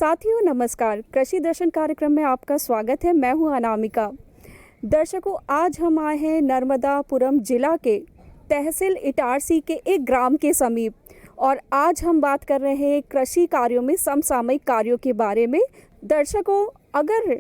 साथियों नमस्कार, कृषि दर्शन कार्यक्रम में आपका स्वागत है। मैं हूं अनामिका। दर्शकों, आज हम आए हैं नर्मदापुरम जिला के तहसील इटारसी के एक ग्राम के समीप और आज हम बात कर रहे हैं कृषि कार्यों में समसामयिक कार्यों के बारे में। दर्शकों, अगर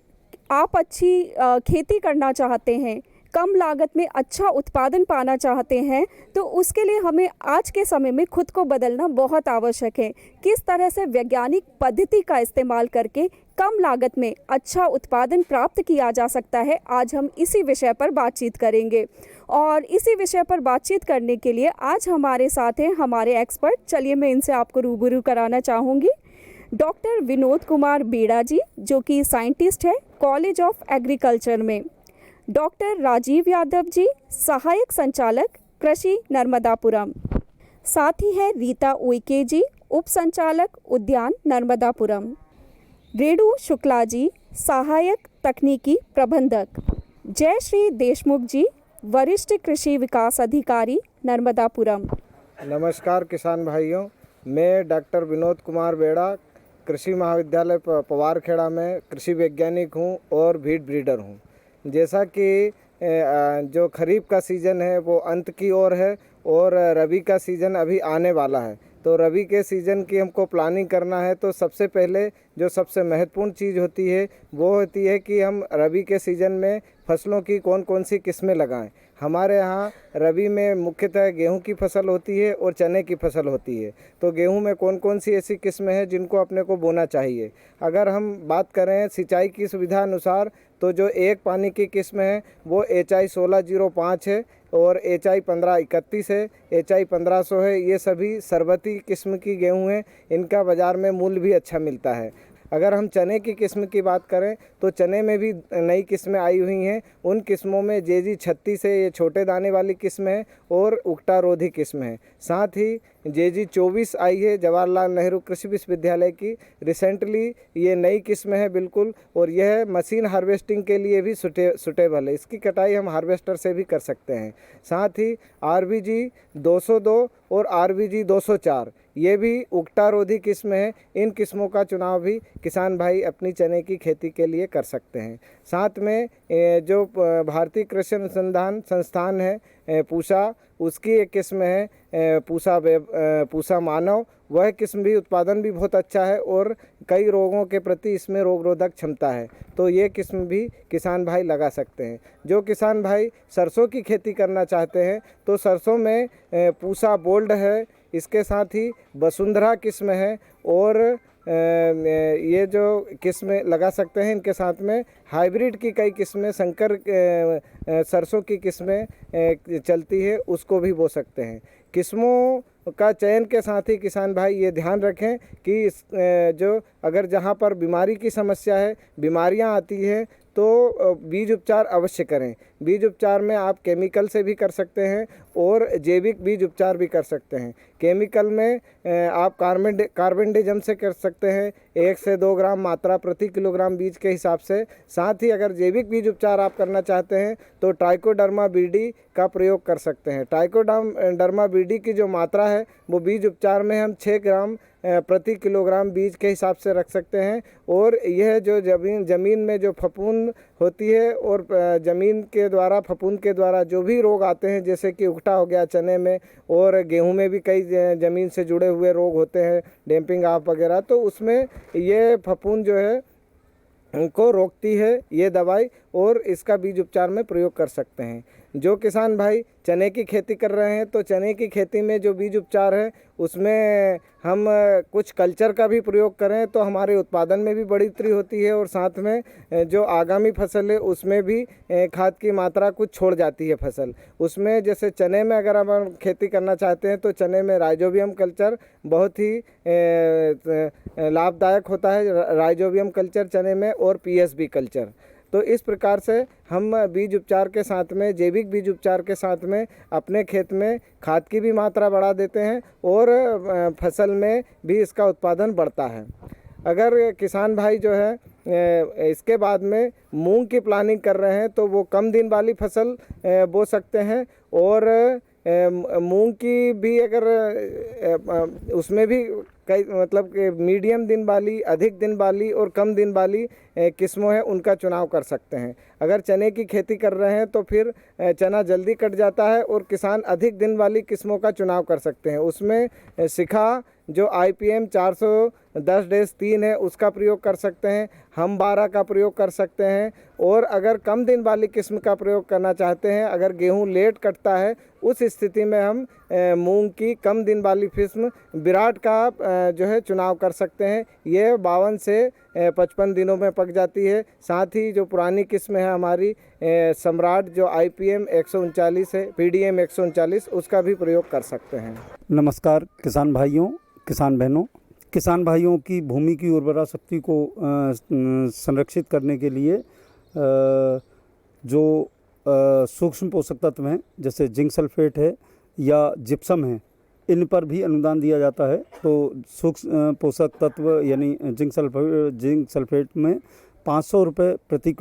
आप अच्छी खेती करना चाहते हैं, कम लागत में अच्छा उत्पादन पाना चाहते हैं, तो उसके लिए हमें आज के समय में खुद को बदलना बहुत आवश्यक है। किस तरह से वैज्ञानिक पद्धति का इस्तेमाल करके कम लागत में अच्छा उत्पादन प्राप्त किया जा सकता है, आज हम इसी विषय पर बातचीत करेंगे। और इसी विषय पर बातचीत करने के लिए आज हमारे साथ हैं हमारे एक्सपर्ट। चलिए मैं इनसे आपको रूबरू कराना चाहूँगी। डॉक्टर विनोद कुमार बेड़ा जी, जो कि साइंटिस्ट है कॉलेज ऑफ एग्रीकल्चर में। डॉक्टर राजीव यादव जी, सहायक संचालक कृषि नर्मदापुरम। साथ ही है रीता उइके जी, उप संचालक उद्यान नर्मदापुरम। रेणु शुक्ला जी, सहायक तकनीकी प्रबंधक। जय श्री देशमुख जी, वरिष्ठ कृषि विकास अधिकारी नर्मदापुरम। नमस्कार किसान भाइयों, मैं डॉक्टर विनोद कुमार बेड़ा, कृषि महाविद्यालय पवारखेड़ा में कृषि वैज्ञानिक हूँ और भीड ब्रीडर हूँ। जैसा कि जो खरीफ का सीज़न है वो अंत की ओर है और रबी का सीज़न अभी आने वाला है, तो रबी के सीज़न की हमको प्लानिंग करना है। तो सबसे पहले जो सबसे महत्वपूर्ण चीज़ होती है वो होती है कि हम रबी के सीज़न में फसलों की कौन कौन सी किस्में लगाएं। हमारे यहाँ रबी में मुख्यतः गेहूं की फसल होती है और चने की फसल होती है। तो गेहूं में कौन कौन सी ऐसी किस्में हैं जिनको अपने को बोना चाहिए। अगर हम बात करें सिंचाई की सुविधा अनुसार, तो जो एक पानी की किस्म है वो HI 1605 है और HI 1531 है, HI 1500 है। ये सभी सरबती किस्म की गेहूं हैं, इनका बाज़ार में मूल्य भी अच्छा मिलता है। अगर हम चने की किस्म की बात करें तो चने में भी नई किस्में आई हुई हैं। उन किस्मों में JG 36 है, ये छोटे दाने वाली किस्म है और उकटा रोधी किस्म है। साथ ही JG 24 आई है जवाहरलाल नेहरू कृषि विश्वविद्यालय की, रिसेंटली ये नई किस्म है बिल्कुल, और यह मशीन हार्वेस्टिंग के लिए भी सुटेबल है। इसकी कटाई हम हार्वेस्टर से भी कर सकते हैं। साथ ही RBG 202 और RBG 204 ये भी उकटा रोधी किस्म है। इन किस्मों का चुनाव भी किसान भाई अपनी चने की खेती के लिए कर सकते हैं। साथ में जो भारतीय कृषि अनुसंधान संस्थान है पूसा, उसकी एक किस्म है पूसा मानव। वह किस्म भी उत्पादन भी बहुत अच्छा है और कई रोगों के प्रति इसमें रोग रोधक क्षमता है, तो ये किस्म भी किसान भाई लगा सकते हैं। जो किसान भाई सरसों की खेती करना चाहते हैं तो सरसों में पूसा बोल्ड है, इसके साथ ही वसुंधरा किस्म है और ये जो किस्में लगा सकते हैं। इनके साथ में हाइब्रिड की कई किस्में, संकर सरसों की किस्में चलती है, उसको भी बो सकते हैं। किस्मों का चयन के साथ ही किसान भाई ये ध्यान रखें कि जो अगर जहाँ पर बीमारी की समस्या है, बीमारियाँ आती हैं, तो बीज उपचार अवश्य करें। बीज उपचार में आप केमिकल से भी कर सकते हैं और जैविक बीज उपचार भी कर सकते हैं। केमिकल में आप कार्बेंडिजम से कर सकते हैं 1 से 2 ग्राम मात्रा प्रति किलोग्राम बीज के हिसाब से। साथ ही अगर जैविक बीज उपचार आप करना चाहते हैं तो ट्राइकोडर्मा बीडी का प्रयोग कर सकते हैं। ट्राइकोडर्मा बीडी की जो मात्रा है वो बीज उपचार में हम 6 ग्राम प्रति किलोग्राम बीज के हिसाब से रख सकते हैं। और यह जो ज़मीन में जो फफूंद होती है और ज़मीन के द्वारा, फफूंद के द्वारा जो भी रोग आते हैं, जैसे कि उकटा हो गया चने में, और गेहूं में भी कई ज़मीन से जुड़े हुए रोग होते हैं, डैम्पिंग ऑफ वगैरह, तो उसमें ये फफूंद जो है उनको रोकती है ये दवाई, और इसका बीज उपचार में प्रयोग कर सकते हैं। जो किसान भाई चने की खेती कर रहे हैं तो चने की खेती में जो बीज उपचार है उसमें हम कुछ कल्चर का भी प्रयोग करें तो हमारे उत्पादन में भी बढ़ोतरी होती है और साथ में जो आगामी फसल है उसमें भी खाद की मात्रा कुछ छोड़ जाती है फसल उसमें। जैसे चने में अगर हम खेती करना चाहते हैं तो चने में राइजोबियम कल्चर बहुत ही लाभदायक होता है, राइजोबियम कल्चर चने में, और PSB कल्चर। तो इस प्रकार से हम बीज उपचार के साथ में, जैविक बीज उपचार के साथ में अपने खेत में खाद की भी मात्रा बढ़ा देते हैं और फसल में भी इसका उत्पादन बढ़ता है। अगर किसान भाई जो है इसके बाद में मूंग की प्लानिंग कर रहे हैं तो वो कम दिन वाली फसल बो सकते हैं, और मूंग की भी अगर उसमें भी कई मतलब कि मीडियम दिन वाली, अधिक दिन वाली और कम दिन वाली किस्मों हैं, उनका चुनाव कर सकते हैं। अगर चने की खेती कर रहे हैं तो फिर चना जल्दी कट जाता है और किसान अधिक दिन वाली किस्मों का चुनाव कर सकते हैं। उसमें शिखा जो IPM 410-3 है उसका प्रयोग कर सकते हैं, हम 12 का प्रयोग कर सकते हैं। और अगर कम दिन वाली किस्म का प्रयोग करना चाहते हैं, अगर गेहूं लेट कटता है, उस स्थिति में हम मूंग की कम दिन वाली किस्म विराट का जो है चुनाव कर सकते हैं। ये 52 से 55 दिनों में पक जाती है। साथ ही जो पुरानी किस्म है हमारी सम्राट जो IPM 139 है, PDM 139, उसका भी प्रयोग कर सकते हैं। नमस्कार किसान भाइयों, किसान बहनों। किसान भाइयों की भूमि की उर्वरा शक्ति को संरक्षित करने के लिए जो सूक्ष्म पोषक तत्व हैं जैसे जिंक सल्फेट है या जिप्सम है, इन पर भी अनुदान दिया जाता है। तो सूक्ष्म पोषक तत्व यानी जिंक सल्फेट में 500 रुपये प्रति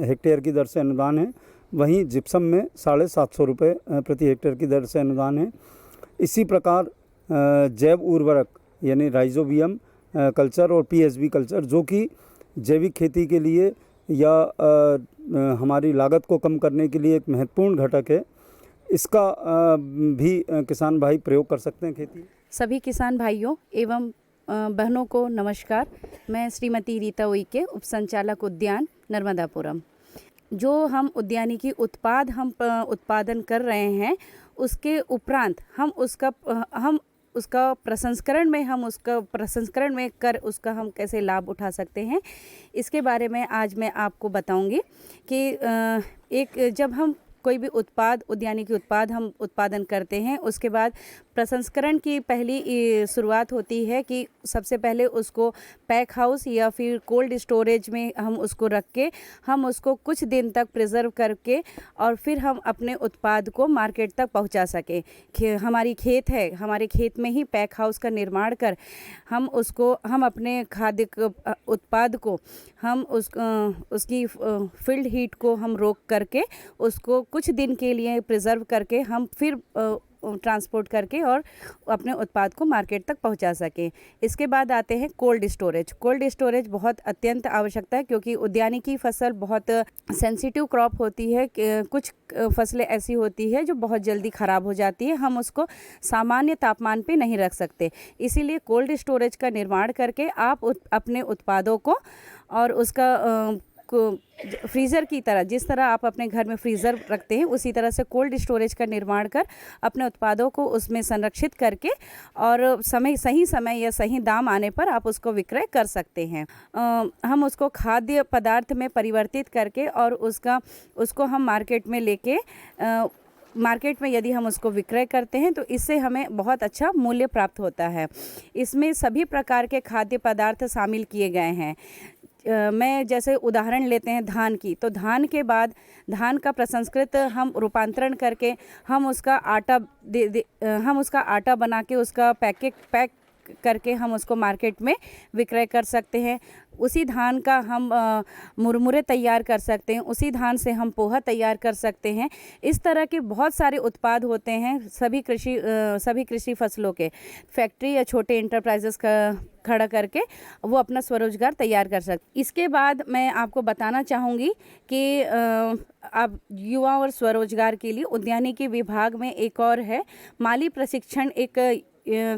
हेक्टेयर की दर से अनुदान है। वहीं जिप्सम में 750 रुपये प्रति हेक्टेयर की दर से अनुदान है। इसी प्रकार जैव उर्वरक यानी राइजोबियम कल्चर और PSB कल्चर, जो कि जैविक खेती के लिए या हमारी लागत को कम करने के लिए एक महत्वपूर्ण घटक है, इसका भी किसान भाई प्रयोग कर सकते हैं खेती। सभी किसान भाइयों एवं बहनों को नमस्कार। मैं श्रीमती रीता उइके, उप संचालक उद्यान नर्मदापुरम। जो हम उद्यानिकी उत्पाद उत्पादन कर रहे हैं, उसके उपरांत हम उसका प्रसंस्करण में कर उसका हम कैसे लाभ उठा सकते हैं, इसके बारे में आज मैं आपको बताऊंगी कि जब हम कोई भी उद्यानिकी उत्पाद हम उत्पादन करते हैं, उसके बाद प्रसंस्करण की पहली शुरुआत होती है कि सबसे पहले उसको पैक हाउस या फिर कोल्ड स्टोरेज में हम उसको रख के हम उसको कुछ दिन तक प्रिजर्व करके और फिर हम अपने उत्पाद को मार्केट तक पहुंचा सकें। हमारी खेत है, हमारे खेत में ही पैक हाउस का निर्माण कर हम अपने खाद्य उत्पाद को उसकी फील्ड हीट को हम रोक करके उसको कुछ दिन के लिए प्रिजर्व करके हम फिर ट्रांसपोर्ट करके और अपने उत्पाद को मार्केट तक पहुंचा सकें। इसके बाद आते हैं कोल्ड स्टोरेज। कोल्ड स्टोरेज बहुत अत्यंत आवश्यकता है, क्योंकि उद्यानिकी फसल बहुत सेंसिटिव क्रॉप होती है। कुछ फसलें ऐसी होती है जो बहुत जल्दी ख़राब हो जाती है, हम उसको सामान्य तापमान पे नहीं रख सकते। इसीलिए कोल्ड स्टोरेज का निर्माण करके आप अपने उत्पादों को और उसका फ्रीज़र की तरह, जिस तरह आप अपने घर में फ्रीज़र रखते हैं, उसी तरह से कोल्ड स्टोरेज का निर्माण कर अपने उत्पादों को उसमें संरक्षित करके और सही समय या सही दाम आने पर आप उसको विक्रय कर सकते हैं। हम उसको खाद्य पदार्थ में परिवर्तित करके और उसको हम मार्केट में लेके मार्केट में यदि हम उसको विक्रय करते हैं तो इससे हमें बहुत अच्छा मूल्य प्राप्त होता है। इसमें सभी प्रकार के खाद्य पदार्थ शामिल किए गए हैं। मैं जैसे उदाहरण लेते हैं धान की, तो धान के बाद धान का प्रसंस्कृत हम रूपांतरण करके हम उसका आटा बना के उसका पैक करके हम उसको मार्केट में विक्रय कर सकते हैं। उसी धान का हम मुरमुरे तैयार कर सकते हैं, उसी धान से हम पोहा तैयार कर सकते हैं। इस तरह के बहुत सारे उत्पाद होते हैं सभी कृषि फसलों के। फैक्ट्री या छोटे इंटरप्राइजेस का खड़ा करके वो अपना स्वरोजगार तैयार कर सकते। इसके बाद मैं आपको बताना चाहूँगी कि अब युवा और स्वरोजगार के लिए उद्यानिकी विभाग में एक और है माली प्रशिक्षण, एक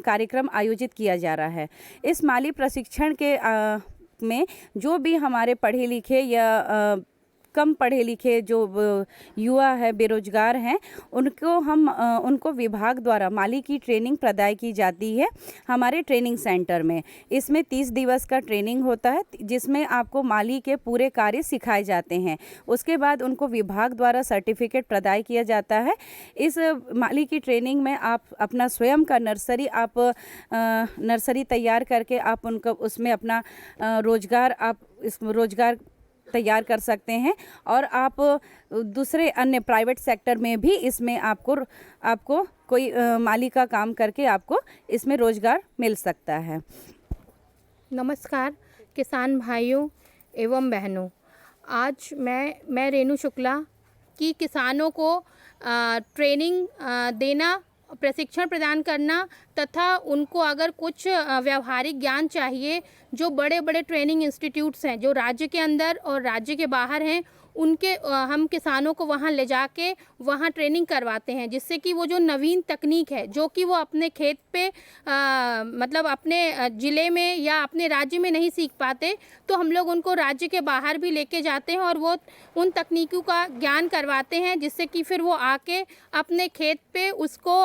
कार्यक्रम आयोजित किया जा रहा है। इस माली प्रशिक्षण के में जो भी हमारे पढ़े लिखे या कम पढ़े लिखे जो युवा है, बेरोजगार हैं, उनको विभाग द्वारा माली की ट्रेनिंग प्रदान की जाती है हमारे ट्रेनिंग सेंटर में। इसमें 30 दिवस का ट्रेनिंग होता है, जिसमें आपको माली के पूरे कार्य सिखाए जाते हैं। उसके बाद उनको विभाग द्वारा सर्टिफिकेट प्रदान किया जाता है। इस माली की ट्रेनिंग में आप अपना स्वयं का नर्सरी तैयार करके आप उसमें अपना रोजगार तैयार कर सकते हैं और आप दूसरे अन्य प्राइवेट सेक्टर में भी इसमें आपको कोई माली का काम करके आपको इसमें रोजगार मिल सकता है। नमस्कार किसान भाइयों एवं बहनों, आज मैं रेणु शुक्ला की किसानों को ट्रेनिंग देना प्रशिक्षण प्रदान करना तथा उनको अगर कुछ व्यावहारिक ज्ञान चाहिए, जो बड़े बड़े ट्रेनिंग इंस्टीट्यूट्स हैं जो राज्य के अंदर और राज्य के बाहर हैं, उनके हम किसानों को वहाँ ले जाके वहाँ ट्रेनिंग करवाते हैं, जिससे कि वो जो नवीन तकनीक है जो कि वो अपने खेत पे मतलब अपने ज़िले में या अपने राज्य में नहीं सीख पाते, तो हम लोग उनको राज्य के बाहर भी लेके जाते हैं और वो उन तकनीकों का ज्ञान करवाते हैं, जिससे कि फिर वो आके अपने खेत पे उसको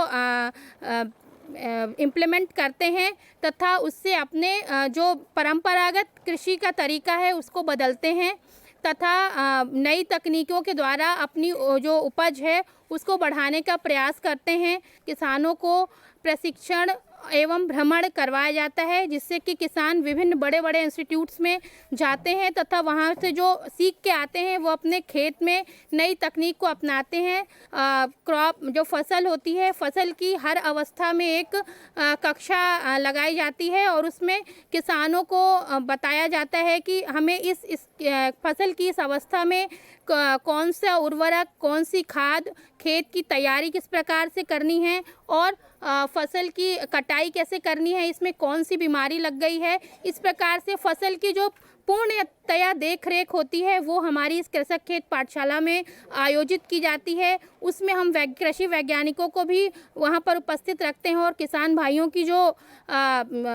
इम्प्लीमेंट करते हैं तथा उससे अपने जो परंपरागत कृषि का तरीका है उसको बदलते हैं तथा नई तकनीकों के द्वारा अपनी जो उपज है उसको बढ़ाने का प्रयास करते हैं। किसानों को प्रशिक्षण एवं भ्रमण करवाया जाता है, जिससे कि किसान विभिन्न बड़े बड़े इंस्टीट्यूट्स में जाते हैं तथा वहाँ से जो सीख के आते हैं वो अपने खेत में नई तकनीक को अपनाते हैं। क्रॉप जो फसल होती है, फसल की हर अवस्था में एक कक्षा लगाई जाती है और उसमें किसानों को बताया जाता है कि हमें इस फसल की इस अवस्था में कौन सा उर्वरक, कौन सी खाद, खेत की तैयारी किस प्रकार से करनी है और फसल की कटाई कैसे करनी है, इसमें कौन सी बीमारी लग गई है। इस प्रकार से फसल की जो पूर्णतया देख रेख होती है वो हमारी इस कृषक खेत पाठशाला में आयोजित की जाती है। उसमें हम कृषि वैज्ञानिकों को भी वहाँ पर उपस्थित रखते हैं और किसान भाइयों की जो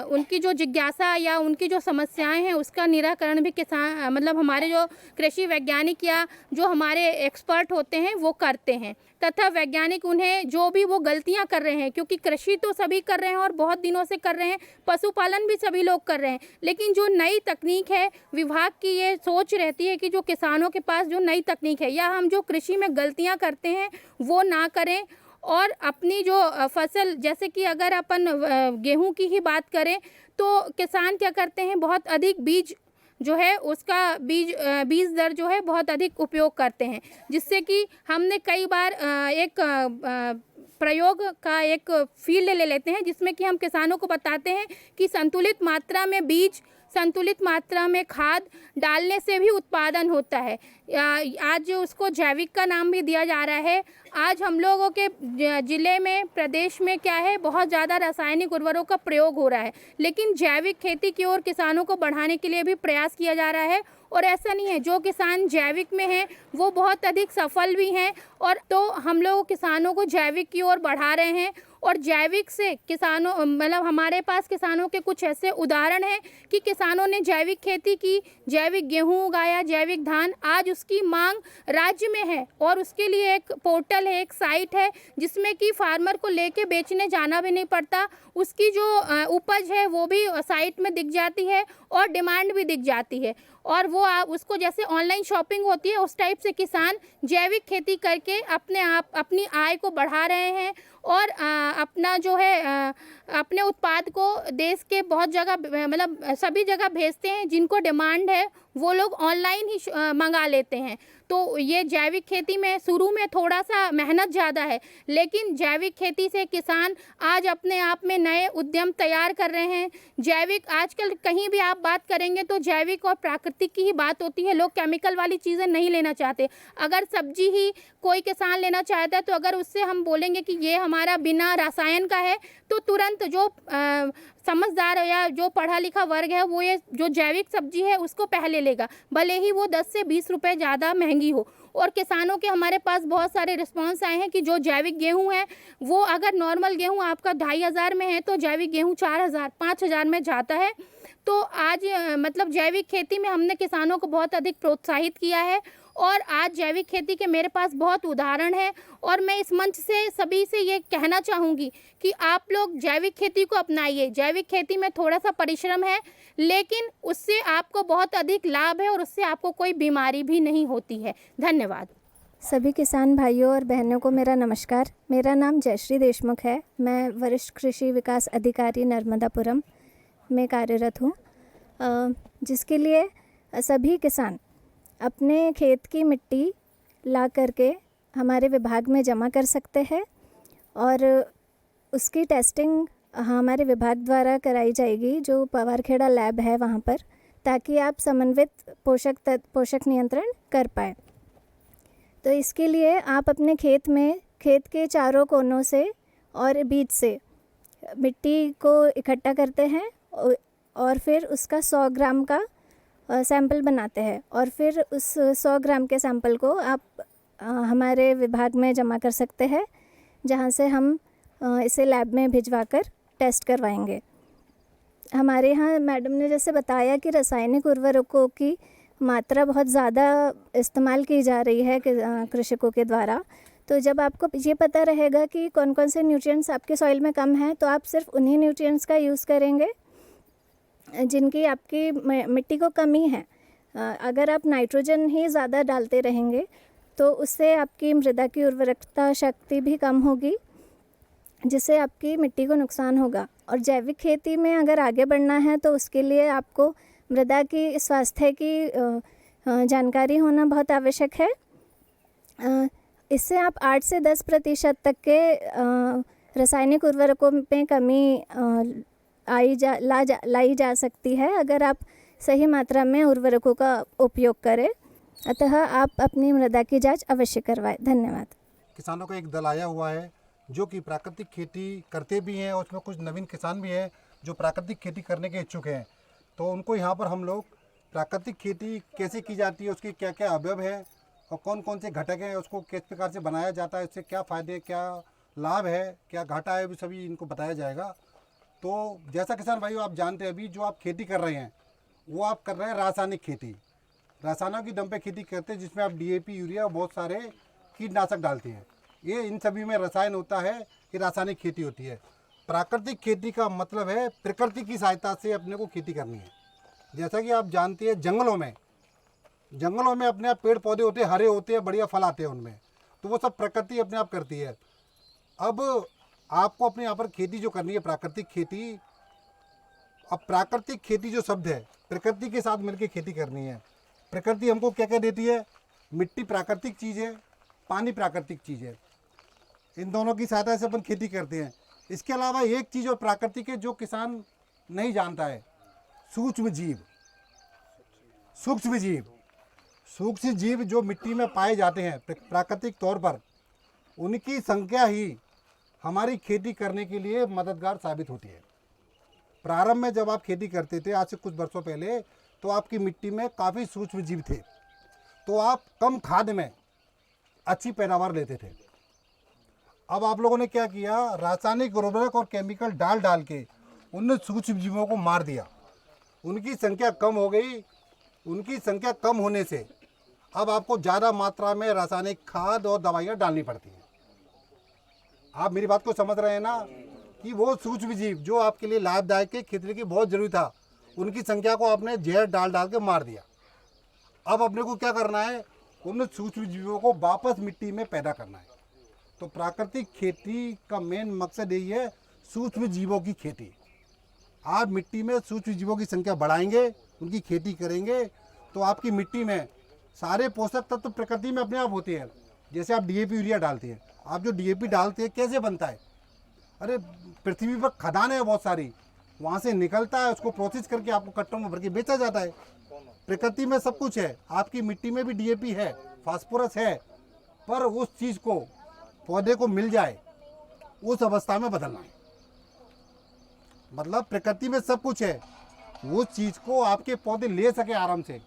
उनकी जो जिज्ञासा या उनकी जो समस्याएं हैं उसका निराकरण भी किसान मतलब हमारे जो कृषि वैज्ञानिक या जो हमारे एक्सपर्ट होते हैं वो करते हैं तथा वैज्ञानिक उन्हें जो भी वो गलतियां कर रहे हैं, क्योंकि कृषि तो सभी कर रहे हैं और बहुत दिनों से कर रहे हैं, पशुपालन भी सभी लोग कर रहे हैं, लेकिन जो नई तकनीक है विभाग की ये सोच रहती है कि जो किसानों के पास जो नई तकनीक है या हम जो कृषि में गलतियां करते हैं वो ना करें और अपनी जो फसल, जैसे कि अगर अपन गेहूं की ही बात करें तो किसान क्या करते हैं, बहुत अधिक बीज जो है उसका बीज दर जो है बहुत अधिक उपयोग करते हैं, जिससे कि हमने कई बार एक प्रयोग का एक फील्ड ले लेते हैं जिसमें कि हम किसानों को बताते हैं कि संतुलित मात्रा में बीज, संतुलित मात्रा में खाद डालने से भी उत्पादन होता है। आज उसको जैविक का नाम भी दिया जा रहा है। आज हम लोगों के ज़िले में, प्रदेश में क्या है, बहुत ज़्यादा रासायनिक उर्वरकों का प्रयोग हो रहा है, लेकिन जैविक खेती की ओर किसानों को बढ़ाने के लिए भी प्रयास किया जा रहा है। और ऐसा नहीं है, जो किसान जैविक में हैं वो बहुत अधिक सफल भी हैं और तो हम लोग किसानों को जैविक की ओर बढ़ा रहे हैं। और जैविक से किसानों मतलब हमारे पास किसानों के कुछ ऐसे उदाहरण हैं कि किसानों ने जैविक खेती की, जैविक गेहूं उगाया, जैविक धान, आज उसकी मांग राज्य में है और उसके लिए एक पोर्टल है, एक साइट है जिसमें कि फार्मर को लेके बेचने जाना भी नहीं पड़ता, उसकी जो उपज है वो भी साइट में दिख जाती है और डिमांड भी दिख जाती है और वो उसको जैसे ऑनलाइन शॉपिंग होती है उस टाइप से किसान जैविक खेती करके अपनी आय को बढ़ा रहे हैं और अपना जो है अपने उत्पाद को देश के बहुत जगह मतलब सभी जगह भेजते हैं। जिनको डिमांड है वो लोग ऑनलाइन ही मंगा लेते हैं। तो ये जैविक खेती में शुरू में थोड़ा सा मेहनत ज़्यादा है, लेकिन जैविक खेती से किसान आज अपने आप में नए उद्यम तैयार कर रहे हैं। जैविक आजकल कहीं भी आप बात करेंगे तो जैविक और प्राकृतिक की ही बात होती है, लोग केमिकल वाली चीज़ें नहीं लेना चाहते। अगर सब्जी ही कोई किसान लेना चाहता है तो अगर उससे हम बोलेंगे कि ये हमारा बिना रसायन का है तो तुरंत जो समझदार या जो पढ़ा लिखा वर्ग है वो ये जो जैविक सब्जी है उसको पहले लेगा, भले ही वो 10 से 20 रुपए ज़्यादा महंगी हो। और किसानों के हमारे पास बहुत सारे रिस्पांस आए हैं कि जो जैविक गेहूं है वो अगर नॉर्मल गेहूं आपका 2500 में है तो जैविक गेहूं 4000 5000 में जाता है। तो आज मतलब जैविक खेती में हमने किसानों को बहुत अधिक प्रोत्साहित किया है और आज जैविक खेती के मेरे पास बहुत उदाहरण है। और मैं इस मंच से सभी से ये कहना चाहूँगी कि आप लोग जैविक खेती को अपनाइए। जैविक खेती में थोड़ा सा परिश्रम है, लेकिन उससे आपको बहुत अधिक लाभ है और उससे आपको कोई बीमारी भी नहीं होती है। धन्यवाद। सभी किसान भाइयों और बहनों को मेरा नमस्कार। मेरा नाम जयश्री देशमुख है। मैं वरिष्ठ कृषि विकास अधिकारी नर्मदापुरम में कार्यरत हूँ, जिसके लिए सभी किसान अपने खेत की मिट्टी ला करके हमारे विभाग में जमा कर सकते हैं और उसकी टेस्टिंग हमारे विभाग द्वारा कराई जाएगी, जो पवारखेड़ा लैब है वहाँ पर, ताकि आप समन्वित पोषक नियंत्रण कर पाए। तो इसके लिए आप अपने खेत में खेत के चारों कोनों से और बीज से मिट्टी को इकट्ठा करते हैं और फिर उसका 100 ग्राम का सैंपल बनाते हैं और फिर उस 100 ग्राम के सैंपल को आप हमारे विभाग में जमा कर सकते हैं, जहाँ से हम इसे लैब में भिजवा कर टेस्ट करवाएंगे। हमारे यहाँ मैडम ने जैसे बताया कि रासायनिक उर्वरकों की मात्रा बहुत ज़्यादा इस्तेमाल की जा रही है कृषकों के द्वारा, तो जब आपको ये पता रहेगा कि कौन कौन से न्यूट्रिएंट्स आपके सॉइल में कम हैं, तो आप सिर्फ उन्हीं न्यूट्रिएंट्स का यूज़ करेंगे जिनकी आपकी मिट्टी को कमी है। अगर आप नाइट्रोजन ही ज़्यादा डालते रहेंगे तो उससे आपकी मृदा की उर्वरकता शक्ति भी कम होगी, जिससे आपकी मिट्टी को नुकसान होगा। और जैविक खेती में अगर आगे बढ़ना है तो उसके लिए आपको मृदा की स्वास्थ्य की जानकारी होना बहुत आवश्यक है। इससे आप 8 से 10% तक के रासायनिक उर्वरकों में कमी लाई जा सकती है अगर आप सही मात्रा में उर्वरकों का उपयोग करें। अतः आप अपनी मृदा की जांच अवश्य करवाएं। धन्यवाद। किसानों का एक दल आया हुआ है जो कि प्राकृतिक खेती करते भी हैं और उसमें कुछ नवीन किसान भी हैं जो प्राकृतिक खेती करने के इच्छुक हैं। तो उनको यहाँ पर हम लोग प्राकृतिक खेती कैसे की जाती है, उसके क्या क्या अवयव हैं और कौन कौन से घटक हैं, उसको किस प्रकार से बनाया जाता है, इससे क्या फ़ायदे, क्या लाभ है, क्या घाटा है, भी सभी इनको बताया जाएगा। तो जैसा किसान भाइयों आप जानते हैं, अभी जो आप खेती कर रहे हैं वो आप कर रहे हैं रासायनिक खेती, रसायनों की दम पे खेती करते हैं, जिसमें आप DAP, यूरिया और बहुत सारे कीटनाशक डालते हैं। ये इन सभी में रसायन होता है, ये रासायनिक खेती होती है। प्राकृतिक खेती का मतलब है प्रकृति की सहायता से अपने को खेती करनी है। जैसा कि आप जानते हैं जंगलों में अपने आप पेड़ पौधे होते हैं, हरे होते हैं, बढ़िया फल आते हैं उनमें, तो वो सब प्रकृति अपने आप करती है। अब आपको अपने यहाँ पर खेती जो करनी है प्राकृतिक खेती, अब प्राकृतिक खेती जो शब्द है प्रकृति के साथ मिलकर खेती करनी है। प्रकृति हमको क्या क्या देती है, मिट्टी प्राकृतिक चीज़ है, पानी प्राकृतिक चीज़ है, इन दोनों की सहायता से अपन खेती करते हैं। इसके अलावा एक चीज़ और प्राकृतिक है जो किसान नहीं जानता है, सूक्ष्म जीव जो मिट्टी में पाए जाते हैं प्राकृतिक तौर पर, उनकी संख्या ही हमारी खेती करने के लिए मददगार साबित होती है। प्रारंभ में जब आप खेती करते थे आज से कुछ वर्षों पहले, तो आपकी मिट्टी में काफ़ी सूक्ष्म जीव थे, तो आप कम खाद में अच्छी पैदावार लेते थे। अब आप लोगों ने क्या किया, रासायनिक उर्वरक और केमिकल डाल के उन सूक्ष्म जीवों को मार दिया, उनकी संख्या कम हो गई। उनकी संख्या कम होने से अब आपको ज़्यादा मात्रा में रासायनिक खाद और दवाइयाँ डालनी पड़ती हैं। आप मेरी बात को समझ रहे हैं ना, कि वो सूक्ष्म जीव जो आपके लिए लाभदायक है, खेती की बहुत जरूरी था, उनकी संख्या को आपने जहर डाल के मार दिया। अब अपने को क्या करना है, उन सूक्ष्म जीवों को वापस मिट्टी में पैदा करना है। तो प्राकृतिक खेती का मेन मकसद यही है, सूक्ष्म जीवों की खेती। आप मिट्टी में सूक्ष्म जीवों की संख्या बढ़ाएंगे, उनकी खेती करेंगे, तो आपकी मिट्टी में सारे पोषक तत्व प्रकृति में अपने आप होते हैं। जैसे आप DAP यूरिया डालते हैं, आप जो DAP डालते हैं कैसे बनता है, अरे पृथ्वी पर खदानें हैं बहुत सारी, वहाँ से निकलता है, उसको प्रोसेस करके आपको कट्टों में भर के बेचा जाता है। प्रकृति में सब कुछ है, आपकी मिट्टी में भी DAP है, फास्फोरस है, पर उस चीज़ को पौधे को मिल जाए उस अवस्था में बदलना है। मतलब प्रकृति में सब कुछ है, वो चीज़ को आपके पौधे ले सके आराम से,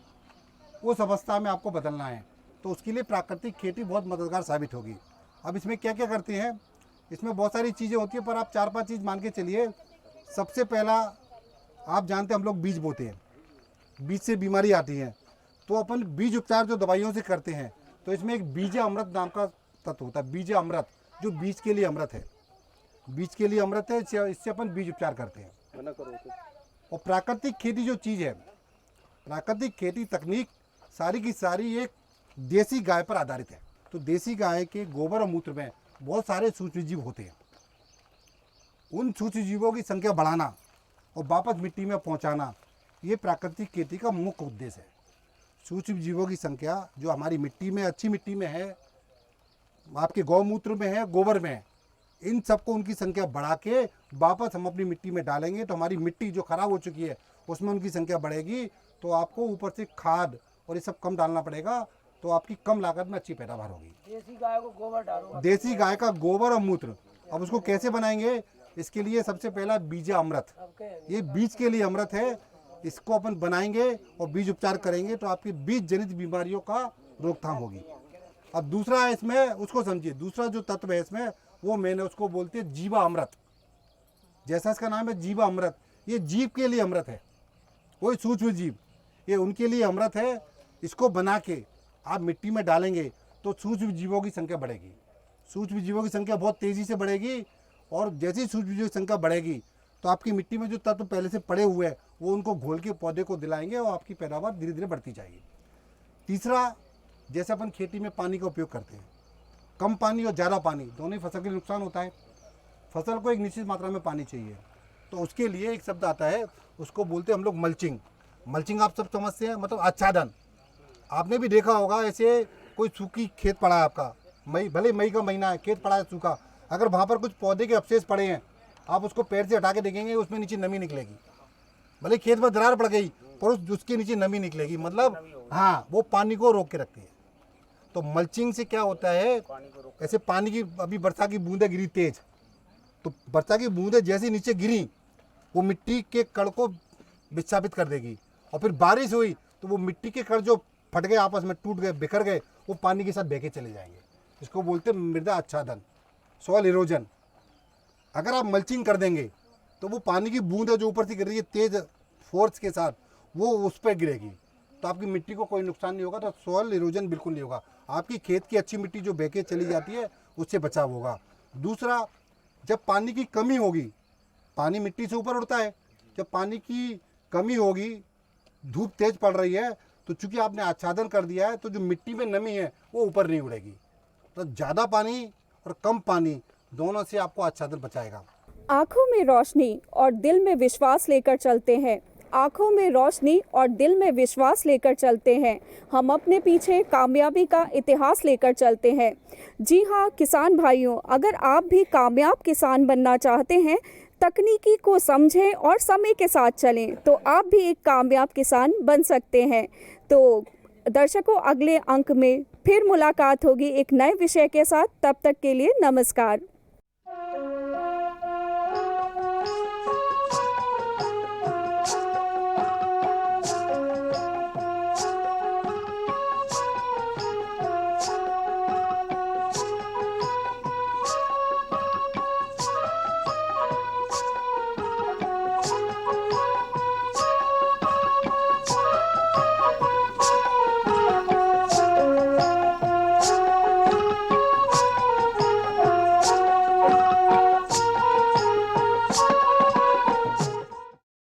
उस अवस्था में आपको बदलना है। तो उसके लिए प्राकृतिक खेती बहुत मददगार साबित होगी। अब इसमें क्या क्या करते हैं, इसमें बहुत सारी चीज़ें होती है, पर आप 4-5 चीज़ मान के चलिए। सबसे पहला आप जानते हैं हम लोग बीज बोते हैं, बीज से बीमारी आती है, तो अपन बीज उपचार जो दवाइयों से करते हैं, तो इसमें एक बीज अमृत नाम का तत्व होता है, बीज अमृत, जो बीज के लिए अमृत है, बीज के लिए अमृत है, इससे अपन बीज उपचार करते हैं। और प्राकृतिक खेती जो चीज़ है, प्राकृतिक खेती तकनीक सारी की सारी एक देसी गाय पर आधारित है। तो देसी गाय के गोबर और मूत्र में बहुत सारे सूक्ष्म जीव होते हैं। उन सूक्ष्म जीवों की संख्या बढ़ाना और वापस मिट्टी में पहुंचाना, ये प्राकृतिक खेती का मुख्य उद्देश्य है। सूक्ष्म जीवों की संख्या जो हमारी मिट्टी में, अच्छी मिट्टी में है, आपके गौमूत्र में है, गोबर में है, इन सबको उनकी संख्या बढ़ा के वापस हम अपनी मिट्टी में डालेंगे, तो हमारी मिट्टी जो खराब हो चुकी है उसमें उनकी संख्या बढ़ेगी। तो आपको ऊपर से खाद और ये सब कम डालना पड़ेगा, तो आपकी कम लागत में अच्छी पैदावार होगी। देसी गाय को गोबर डालो, देसी गाय का गोबर और मूत्र अब उसको कैसे बनाएंगे, इसके लिए सबसे पहला बीज अमृत, ये बीज के लिए अमृत है, इसको अपन बनाएंगे और बीज उपचार करेंगे तो आपकी बीज जनित बीमारियों का रोकथाम होगी। अब दूसरा है इसमें, उसको समझिए, दूसरा जो तत्व है इसमें वो मैंने उसको बोलते हैं जीवा अमृत। जैसा इसका नाम है जीवा अमृत, ये जीव के लिए अमृत है, कोई सूक्ष्म जीव, ये उनके लिए अमृत है। इसको बना के आप मिट्टी में डालेंगे तो सूक्ष्म जीवों की संख्या बढ़ेगी, सूक्ष्म जीवों की संख्या बहुत तेज़ी से बढ़ेगी, और जैसे ही सूक्ष्म जीवों की संख्या बढ़ेगी तो आपकी मिट्टी में जो तत्व पहले से पड़े हुए हैं वो उनको घोल के पौधे को दिलाएंगे और आपकी पैदावार धीरे धीरे बढ़ती जाएगी। तीसरा, जैसे अपन खेती में पानी का उपयोग करते हैं, कम पानी और ज़्यादा पानी दोनों ही फसल के लिए नुकसान होता है। फसल को एक निश्चित मात्रा में पानी चाहिए, तो उसके लिए एक शब्द आता है, उसको बोलते हैं हम लोग मल्चिंग। मल्चिंग आप सब समझते हैं, मतलब आच्छादन। आपने भी देखा होगा, ऐसे कोई सूखी खेत पड़ा है आपका, भले मई का महीना है, खेत पड़ा है सूखा, अगर वहाँ पर कुछ पौधे के अवशेष पड़े हैं, आप उसको पैर से हटा के देखेंगे उसमें नीचे नमी निकलेगी। भले खेत में दरार पड़ गई पर उसके नीचे नमी निकलेगी, मतलब हाँ, वो पानी को रोक के रखती है। तो मल्चिंग से क्या होता है, ऐसे पानी की, अभी वर्षा की बूंदें गिरी तेज, तो वर्षा की बूंदें जैसे नीचे गिरी वो मिट्टी के कण को विस्थापित कर देगी, और फिर बारिश हुई तो वो मिट्टी के कण जो फट गए, आपस में टूट गए, बिखर गए, वो पानी के साथ बह के चले जाएंगे। इसको बोलते हैं मृदा आच्छादन, सॉइल इरोजन। अगर आप मल्चिंग कर देंगे तो वो पानी की बूंद है जो ऊपर से गिर रही है तेज फोर्स के साथ, वो उस पर गिरेगी, तो आपकी मिट्टी को कोई नुकसान नहीं होगा, तो सॉइल इरोजन बिल्कुल नहीं होगा। आपकी खेत की अच्छी मिट्टी जो बह के चली जाती है उससे बचाव होगा। दूसरा, जब पानी की कमी होगी, पानी मिट्टी से ऊपर उड़ता है, जब पानी की कमी होगी, धूप तेज पड़ रही है, तो चूंकि आपने आच्छादन कर दिया है तो जो मिट्टी में नमी है वो ऊपर नहीं उड़ेगी। तो ज़्यादा पानी और कम पानी दोनों से आपको आच्छादन बचाएगा। आँखों में रोशनी और दिल में विश्वास लेकर चलते हैं, आँखों में रोशनी और दिल में विश्वास लेकर चलते हैं, हम अपने पीछे कामयाबी का इतिहास लेकर चलते हैं। जी हाँ किसान भाइयों, अगर आप भी कामयाब किसान बनना चाहते हैं, तकनीकी को समझें और समय के साथ चलें, तो आप भी एक कामयाब किसान बन सकते हैं। तो दर्शकों, अगले अंक में फिर मुलाकात होगी एक नए विषय के साथ। तब तक के लिए नमस्कार।